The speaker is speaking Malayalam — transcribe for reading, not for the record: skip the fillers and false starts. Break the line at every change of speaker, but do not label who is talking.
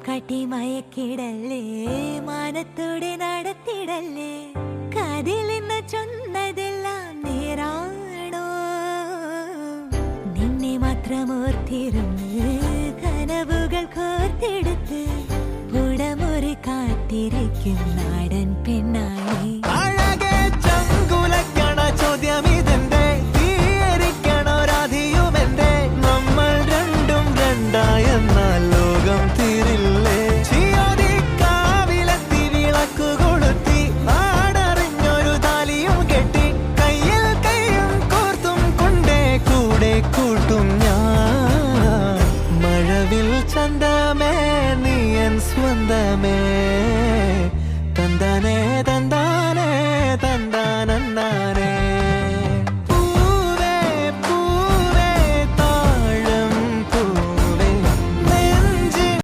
കാട്ടി മയക്കിടല്ലേ, മാനത്തോടെ നടത്തിടല്ലേ, കാതിലെന്ന് ചൊന്നതെല്ലാം നേരാണോ? നിന്നെ മാത്രം ഓർത്തിരുന്ന് കനവുകൾ കോർത്തെടുത്ത് പുടമുറി കാത്തിരിക്കും നാടൻ പെണ്ണായി.
ചന്തമേ നീ എൻ സ്വന്തമേ.